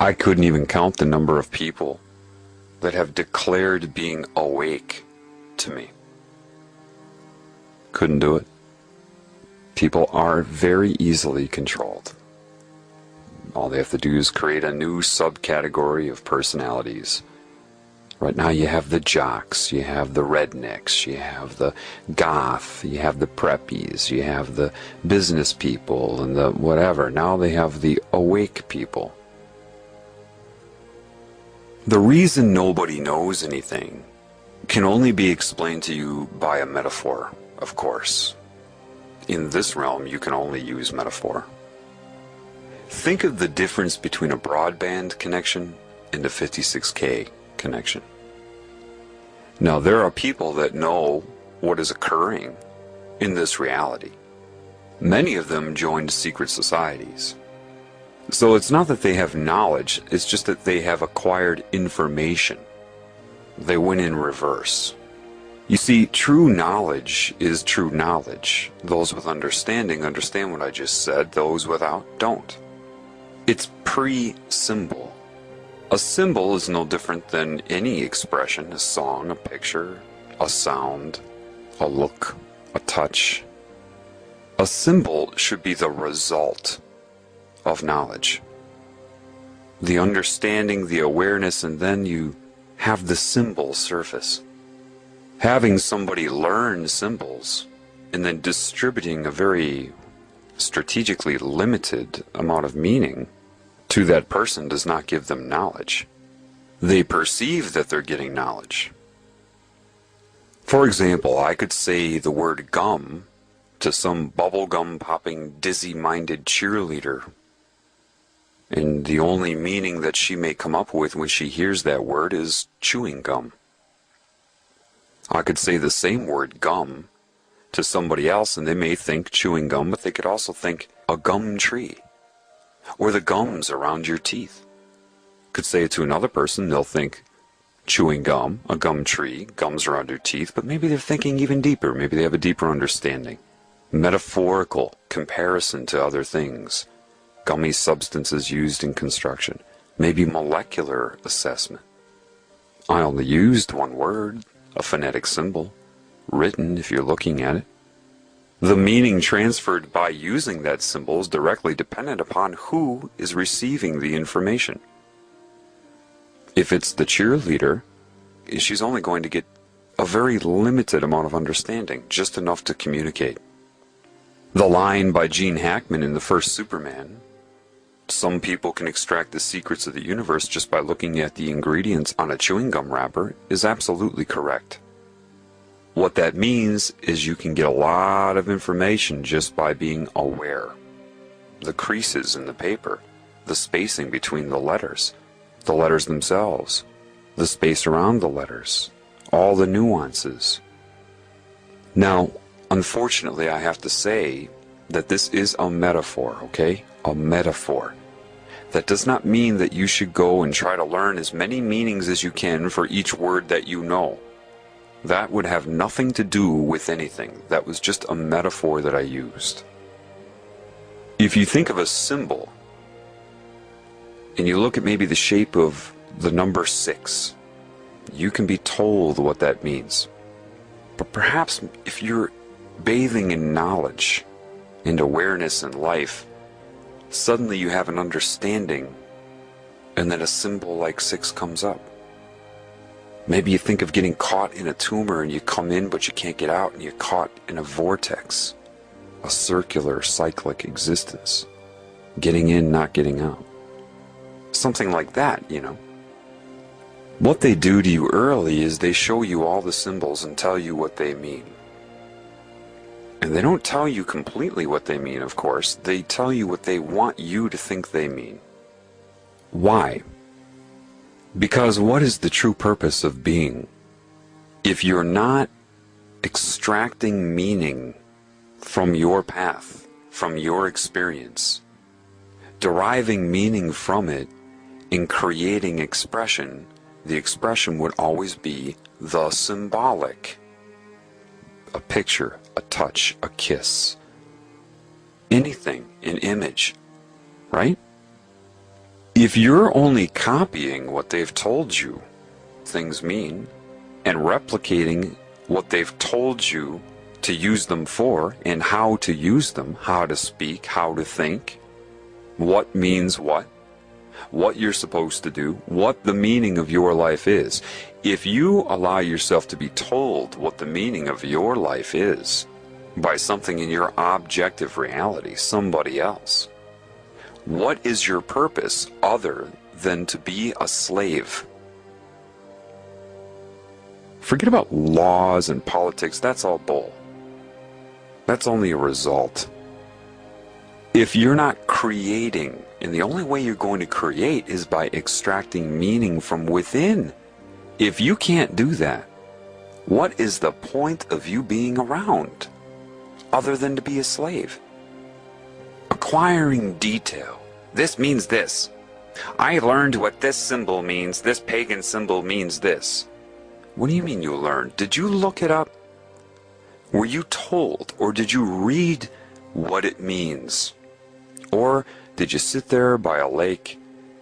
I couldn't even count the number of people that have declared being awake to me. Couldn't do it. People are very easily controlled. All they have to do is create a new subcategory of personalities. Right now you have the jocks, you have the rednecks, you have the goth, you have the preppies, you have the business people and the whatever. Now they have the awake people. The reason nobody knows anything can only be explained to you by a metaphor, of course. In this realm, you can only use metaphor. Think of the difference between a broadband connection and a 56K connection. Now, there are people that know what is occurring in this reality. Many of them joined secret societies. So it's not that they have knowledge, it's just that they have acquired information. They went in reverse. You see, true knowledge is true knowledge. Those with understanding understand what I just said, those without don't. It's pre-symbol. A symbol is no different than any expression, a song, a picture, a sound, a look, a touch. A symbol should be the result of knowledge. The understanding, the awareness, and then you have the symbol surface. Having somebody learn symbols and then distributing a very strategically limited amount of meaning to that person does not give them knowledge. They perceive that they're getting knowledge. For example, I could say the word gum to some bubblegum popping dizzy-minded cheerleader, and the only meaning that she may come up with when she hears that word is chewing gum. I could say the same word gum to somebody else and they may think chewing gum, but they could also think a gum tree or the gums around your teeth. Could say it to another person, they'll think chewing gum, a gum tree, gums around your teeth, but maybe they're thinking even deeper. Maybe they have a deeper understanding. Metaphorical comparison to other things. Gummy substances used in construction. Maybe molecular assessment. I only used one word, a phonetic symbol, written if you're looking at it. The meaning transferred by using that symbol is directly dependent upon who is receiving the information. If it's the cheerleader, she's only going to get a very limited amount of understanding, just enough to communicate. The line by Gene Hackman in the first Superman, some people can extract the secrets of the universe just by looking at the ingredients on a chewing gum wrapper, is absolutely correct. What that means is you can get a lot of information just by being aware. The creases in the paper, the spacing between the letters themselves, the space around the letters, all the nuances. Now, unfortunately, I have to say that this is a metaphor, okay? A metaphor. That does not mean that you should go and try to learn as many meanings as you can for each word that you know. That would have nothing to do with anything. That was just a metaphor that I used. If you think of a symbol, and you look at maybe the shape of the number 6, you can be told what that means. But perhaps if you're bathing in knowledge and awareness in life, suddenly you have an understanding, and then a symbol like 6 comes up. Maybe you think of getting caught in a tumor and you come in but you can't get out and you're caught in a vortex, a circular cyclic existence. Getting in, not getting out. Something like that, you know. What they do to you early is they show you all the symbols and tell you what they mean. And they don't tell you completely what they mean, of course. They tell you what they want you to think they mean. Why? Because what is the true purpose of being? If you're not extracting meaning from your path, from your experience, deriving meaning from it, and creating expression, the expression would always be the symbolic. A picture, a touch, a kiss, anything, an image, right? If you're only copying what they've told you things mean and replicating what they've told you to use them for and how to use them, how to speak, how to think, what means what you're supposed to do, what the meaning of your life is. If you allow yourself to be told what the meaning of your life is by something in your objective reality, somebody else, what is your purpose other than to be a slave? Forget about laws and politics, that's all bull. That's only a result. If you're not creating, and the only way you're going to create is by extracting meaning from within. If you can't do that, what is the point of you being around other than to be a slave? Acquiring detail. This means this. I learned what this symbol means. This pagan symbol means this. What do you mean you learned? Did you look it up? Were you told, or did you read what it means? Or did you sit there by a lake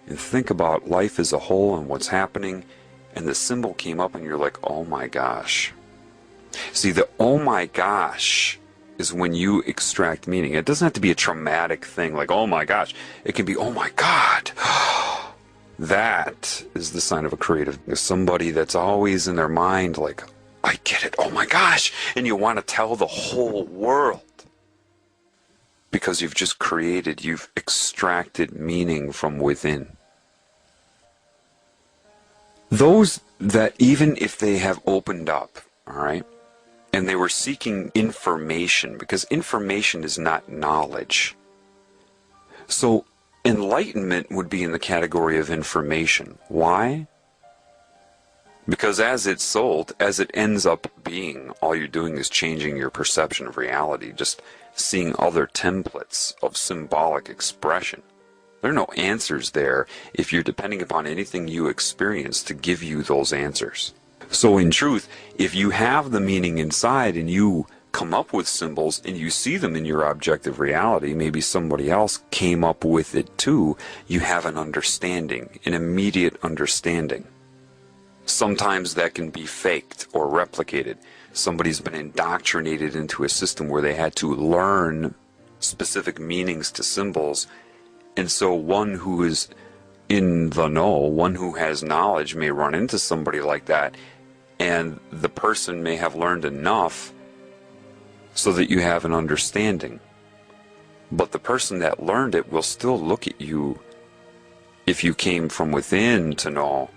and think about life as a whole and what's happening, and the symbol came up and you're like, oh my gosh. See, the oh my gosh is when you extract meaning. It doesn't have to be a traumatic thing like, oh my gosh. It can be, oh my God. That is the sign of a creative. Somebody that's always in their mind like, I get it, oh my gosh. And you want to tell the whole world. Because you've just created, you've extracted meaning from within. Those that even if they have opened up, all right, and they were seeking information, because information is not knowledge. So enlightenment would be in the category of information. Why? Because as it's sold, as it ends up being, all you're doing is changing your perception of reality, just seeing other templates of symbolic expression. There are no answers there if you're depending upon anything you experience to give you those answers. So in truth, if you have the meaning inside and you come up with symbols and you see them in your objective reality, maybe somebody else came up with it too, you have an understanding, an immediate understanding. Sometimes that can be faked or replicated. Somebody's been indoctrinated into a system where they had to learn specific meanings to symbols, and so one who is in the know, one who has knowledge may run into somebody like that, and the person may have learned enough so that you have an understanding. But the person that learned it will still look at you, if you came from within to know,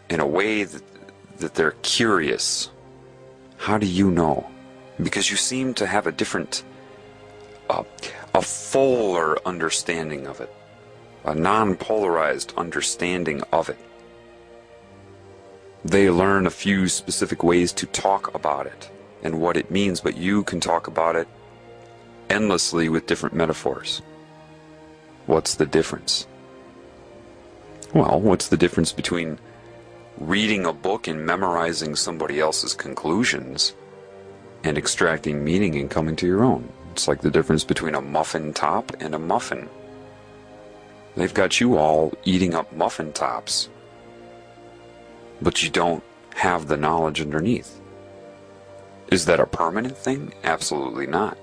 in a way that they're curious. How do you know? Because you seem to have a different, a fuller understanding of it, a non-polarized understanding of it. They learn a few specific ways to talk about it and what it means, but you can talk about it endlessly with different metaphors. What's the difference? Well, what's the difference between reading a book and memorizing somebody else's conclusions and extracting meaning and coming to your own? It's like the difference between a muffin top and a muffin. They've got you all eating up muffin tops, but you don't have the knowledge underneath. Is that a permanent thing? Absolutely not.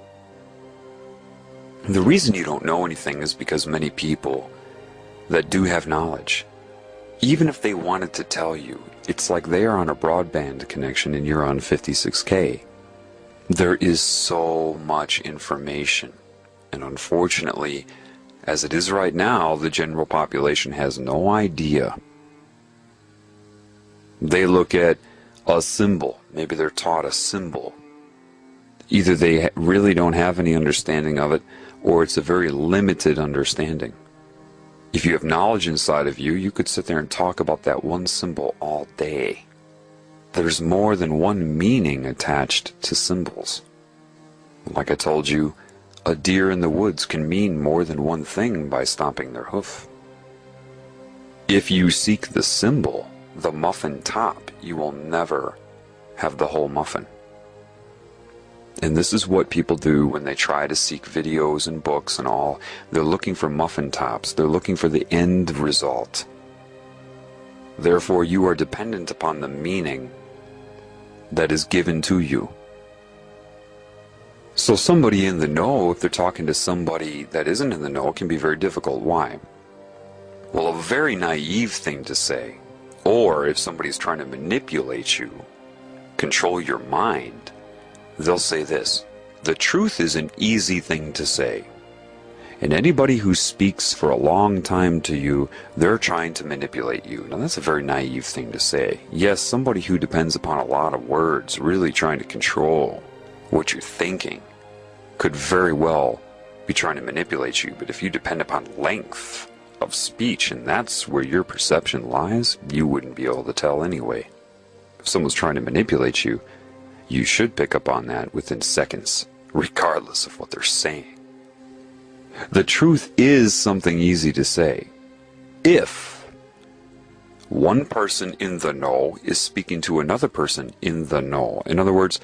The reason you don't know anything is because many people that do have knowledge, even if they wanted to tell you, it's like they are on a broadband connection and you're on 56K. There is so much information, and unfortunately, as it is right now, the general population has no idea. They look at a symbol, maybe they're taught a symbol. Either they really don't have any understanding of it, or it's a very limited understanding. If you have knowledge inside of you, you could sit there and talk about that one symbol all day. There's more than one meaning attached to symbols. Like I told you, a deer in the woods can mean more than one thing by stomping their hoof. If you seek the symbol, the muffin top, you will never have the whole muffin. And this is what people do when they try to seek videos and books and all. They're looking for muffin tops. They're looking for the end result. Therefore, you are dependent upon the meaning that is given to you. So somebody in the know, if they're talking to somebody that isn't in the know, can be very difficult. Why? Well, a very naive thing to say, or if somebody's trying to manipulate you, control your mind, they'll say this: the truth is an easy thing to say. And anybody who speaks for a long time to you, they're trying to manipulate you. Now that's a very naive thing to say. Yes, somebody who depends upon a lot of words, really trying to control what you're thinking, could very well be trying to manipulate you. But if you depend upon length of speech, and that's where your perception lies, you wouldn't be able to tell anyway. If someone's trying to manipulate you, you should pick up on that within seconds, regardless of what they're saying. The truth is something easy to say. If one person in the know is speaking to another person in the know, in other words,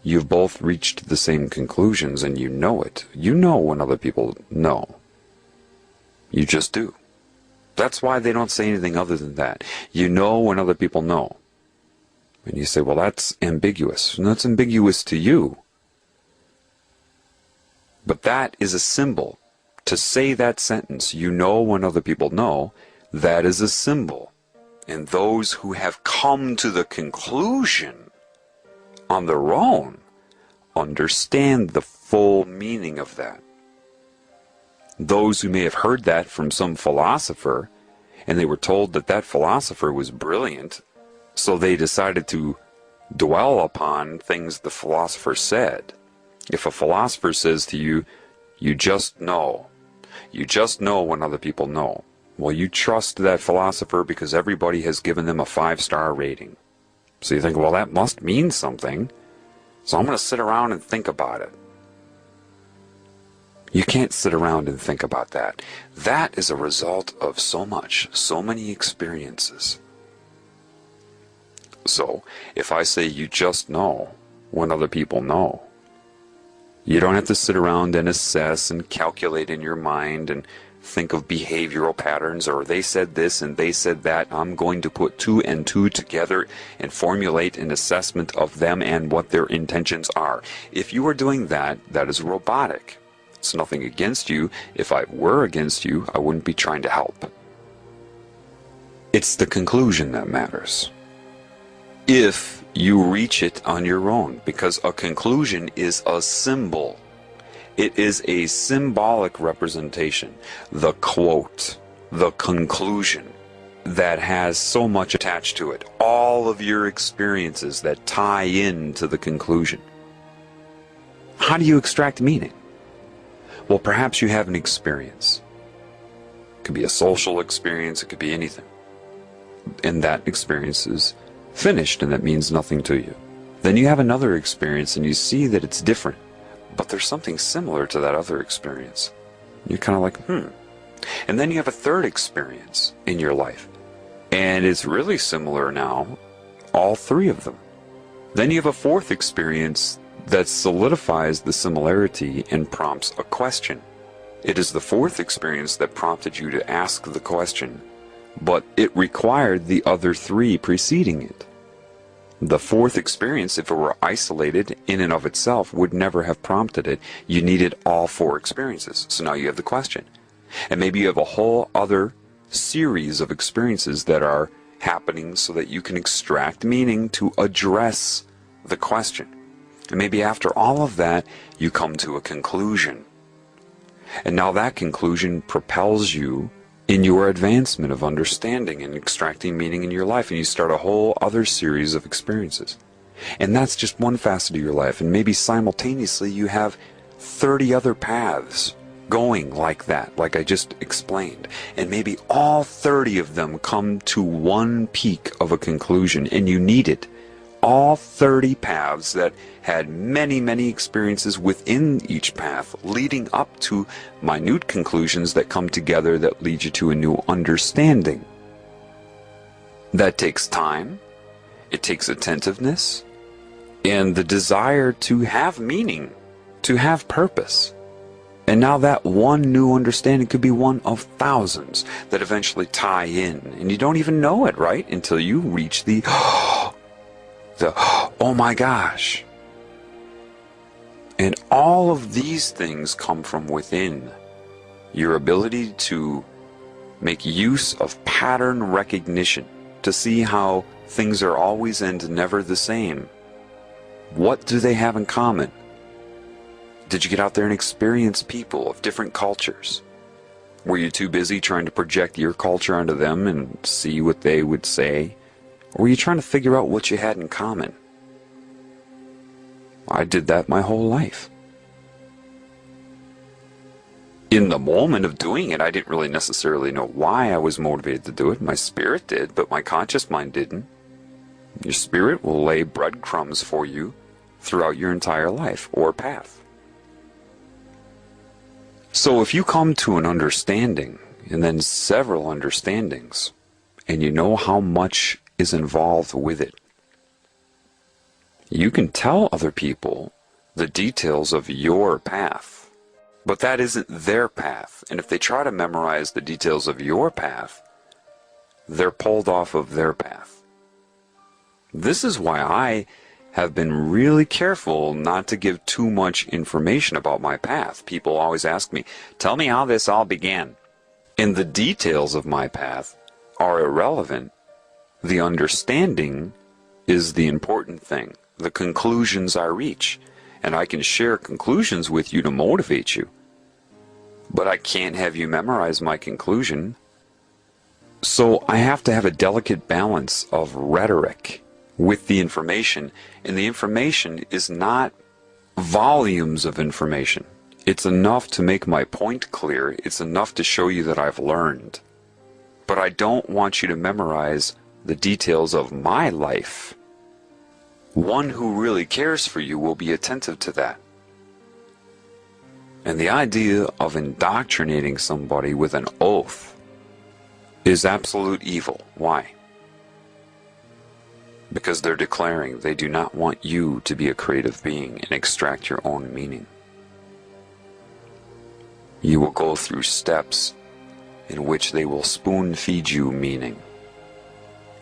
you've both reached the same conclusions and you know it. You know when other people know. You just do. That's why they don't say anything other than that. You know when other people know. And you say, well, that's ambiguous. And that's ambiguous to you. But that is a symbol. To say that sentence, you know when other people know, that is a symbol. And those who have come to the conclusion on their own understand the full meaning of that. Those who may have heard that from some philosopher, and they were told that that philosopher was brilliant, so they decided to dwell upon things the philosopher said. If a philosopher says to you, you just know when other people know, well, you trust that philosopher because everybody has given them a 5-star rating. So you think, well, that must mean something, so I'm going to sit around and think about it. You can't sit around and think about that. That is a result of so many experiences. So, if I say you just know when other people know, you don't have to sit around and assess and calculate in your mind and think of behavioral patterns, or they said this and they said that. I'm going to put 2 and 2 together and formulate an assessment of them and what their intentions are. If you are doing that, that is robotic. It's nothing against you. If I were against you, I wouldn't be trying to help. It's the conclusion that matters. If you reach it on your own, because a conclusion is a symbol. It is a symbolic representation. The quote, the conclusion, that has so much attached to it. All of your experiences that tie into the conclusion. How do you extract meaning? Well, perhaps you have an experience. It could be a social experience, it could be anything. And that experience is finished, and that means nothing to you. Then you have another experience and you see that it's different, but there's something similar to that other experience. You're kind of like, And then you have a third experience in your life, and it's really similar now, all 3 of them. Then you have a fourth experience that solidifies the similarity and prompts a question. It is the fourth experience that prompted you to ask the question, but it required the other 3 preceding it. The fourth experience, if it were isolated in and of itself, would never have prompted it. You needed all 4 experiences. So now you have the question. And maybe you have a whole other series of experiences that are happening so that you can extract meaning to address the question. And maybe after all of that, you come to a conclusion. And now that conclusion propels you in your advancement of understanding and extracting meaning in your life, and you start a whole other series of experiences. And that's just one facet of your life, and maybe simultaneously you have 30 other paths going like that, like I just explained. And maybe all 30 of them come to one peak of a conclusion, and you need it. All 30 paths that had many, many experiences within each path, leading up to minute conclusions that come together that lead you to a new understanding. That takes time, it takes attentiveness, and the desire to have meaning, to have purpose. And now that one new understanding could be one of thousands that eventually tie in, and you don't even know it, right? Until you reach the oh my gosh. And all of these things come from within. Your ability to make use of pattern recognition, to see how things are always and never the same. What do they have in common? Did you get out there and experience people of different cultures? Were you too busy trying to project your culture onto them and see what they would say? Or were you trying to figure out what you had in common? I did that my whole life. In the moment of doing it, I didn't really necessarily know why I was motivated to do it. My spirit did, but my conscious mind didn't. Your spirit will lay breadcrumbs for you throughout your entire life or path. So if you come to an understanding, and then several understandings, and you know how much is involved with it, you can tell other people the details of your path, but that isn't their path. And if they try to memorize the details of your path, they're pulled off of their path. This is why I have been really careful not to give too much information about my path. People always ask me, tell me how this all began. And the details of my path are irrelevant. The understanding is the important thing. The conclusions I reach. And I can share conclusions with you to motivate you. But I can't have you memorize my conclusion. So I have to have a delicate balance of rhetoric with the information, and the information is not volumes of information. It's enough to make my point clear. It's enough to show you that I've learned. But I don't want you to memorize the details of my life. One who really cares for you will be attentive to that. And the idea of indoctrinating somebody with an oath is absolute evil. Why? Because they're declaring they do not want you to be a creative being and extract your own meaning. You will go through steps in which they will spoon feed you meaning.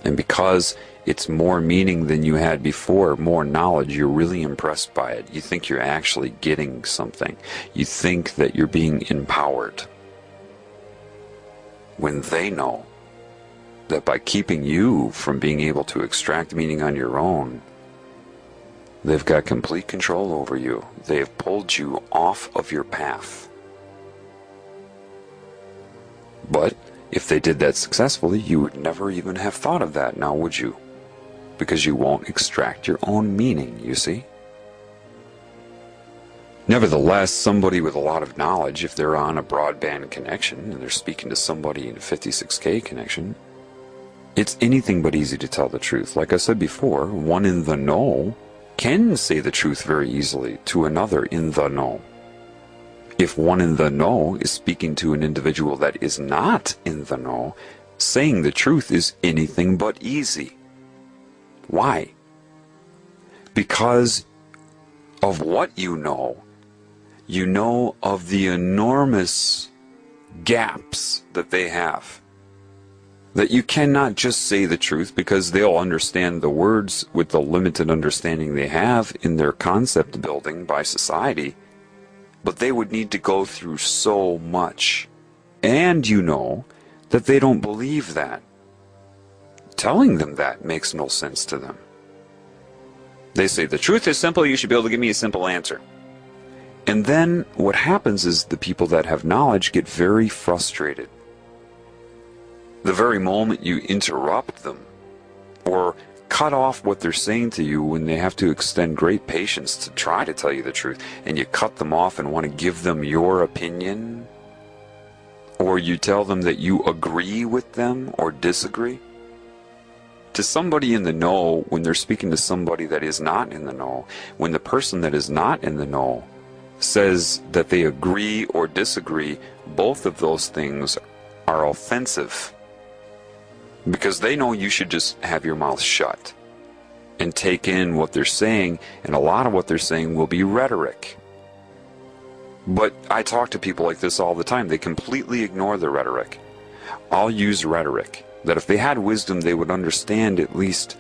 And because it's more meaning than you had before, more knowledge, you're really impressed by it. You think you're actually getting something. You think that you're being empowered. When they know that by keeping you from being able to extract meaning on your own, they've got complete control over you. They have pulled you off of your path. But if they did that successfully, you would never even have thought of that, now would you? Because you won't extract your own meaning, you see? Nevertheless, somebody with a lot of knowledge, if they're on a broadband connection and they're speaking to somebody in a 56K connection, it's anything but easy to tell the truth. Like I said before, one in the know can say the truth very easily to another in the know. If one in the know is speaking to an individual that is not in the know, saying the truth is anything but easy. Why? Because of what you know of the enormous gaps that they have. That you cannot just say the truth because they'll understand the words with the limited understanding they have in their concept building by society. But they would need to go through so much. And you know that they don't believe that. Telling them that makes no sense to them. They say, the truth is simple, you should be able to give me a simple answer. And then what happens is the people that have knowledge get very frustrated. The very moment you interrupt them or cut off what they're saying to you when they have to extend great patience to try to tell you the truth, and you cut them off and want to give them your opinion, or you tell them that you agree with them or disagree. To somebody in the know, when they're speaking to somebody that is not in the know, when the person that is not in the know says that they agree or disagree, both of those things are offensive. Because they know you should just have your mouth shut. and take in what they're saying, and a lot of what they're saying will be rhetoric. But I talk to people like this all the time. They completely ignore the rhetoric. I'll use rhetoric, that if they had wisdom, they would understand at least,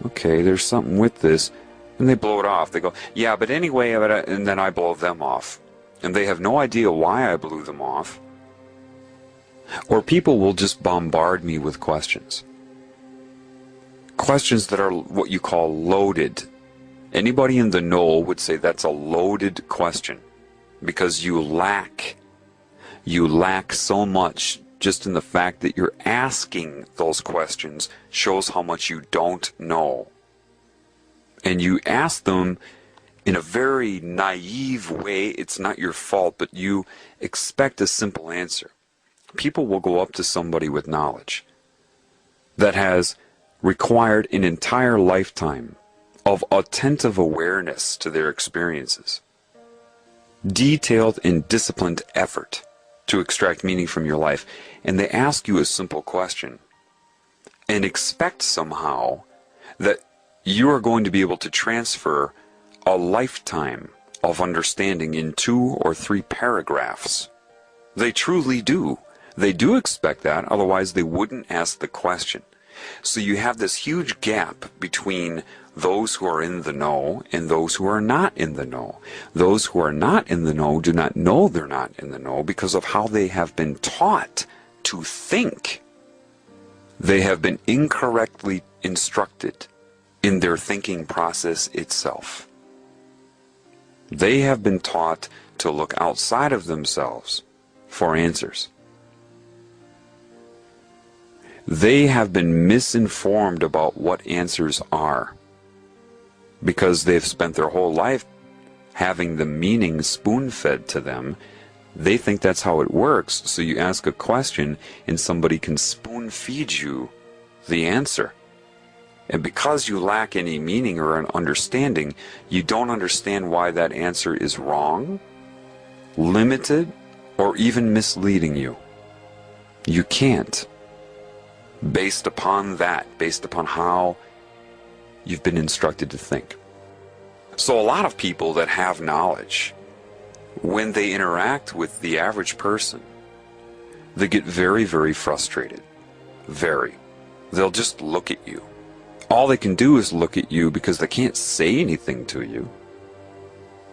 okay, there's something with this, and they blow it off. They go, yeah, but anyway, and then I blow them off. And they have no idea why I blew them off. Or people will just bombard me with questions. Questions that are what you call loaded. Anybody in the know would say that's a loaded question, because you lack so much. Just in the fact that you're asking those questions shows how much you don't know. And you ask them in a very naive way. It's not your fault, but you expect a simple answer. People will go up to somebody with knowledge that has required an entire lifetime of attentive awareness to their experiences, detailed and disciplined effort to extract meaning from your life, and they ask you a simple question and expect somehow that you are going to be able to transfer a lifetime of understanding in 2 or 3 paragraphs. They truly do. They do expect that, otherwise they wouldn't ask the question. So you have this huge gap between those who are in the know and those who are not in the know. Those who are not in the know do not know they're not in the know because of how they have been taught to think. They have been incorrectly instructed in their thinking process itself. They have been taught to look outside of themselves for answers. They have been misinformed about what answers are, because they've spent their whole life having the meaning spoon-fed to them. They think that's how it works, so you ask a question and somebody can spoon-feed you the answer. And because you lack any meaning or an understanding, you don't understand why that answer is wrong, limited, or even misleading you. You can't. Based upon that, based upon how you've been instructed to think. So a lot of people that have knowledge, when they interact with the average person, they get very, very frustrated. Very. They'll just look at you. All they can do is look at you because they can't say anything to you.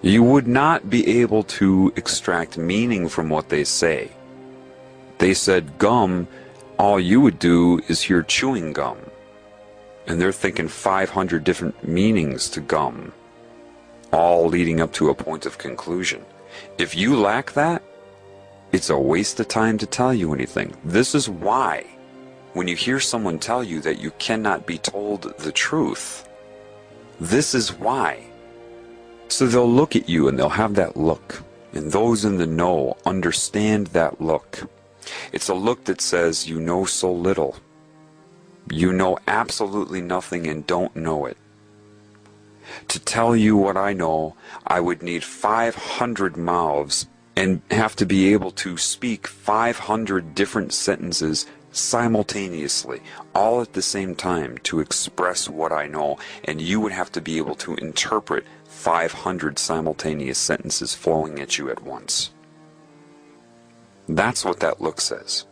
You would not be able to extract meaning from what they say. They said gum, all you would do is hear chewing gum. And they're thinking 500 different meanings to gum, all leading up to a point of conclusion. If you lack that, it's a waste of time to tell you anything. This is why, when you hear someone tell you that you cannot be told the truth, this is why. So they'll look at you and they'll have that look. And those in the know understand that look. It's a look that says, you know so little. You know absolutely nothing and don't know it. To tell you what I know, I would need 500 mouths and have to be able to speak 500 different sentences simultaneously, all at the same time, to express what I know, and you would have to be able to interpret 500 simultaneous sentences flowing at you at once. That's what that look says.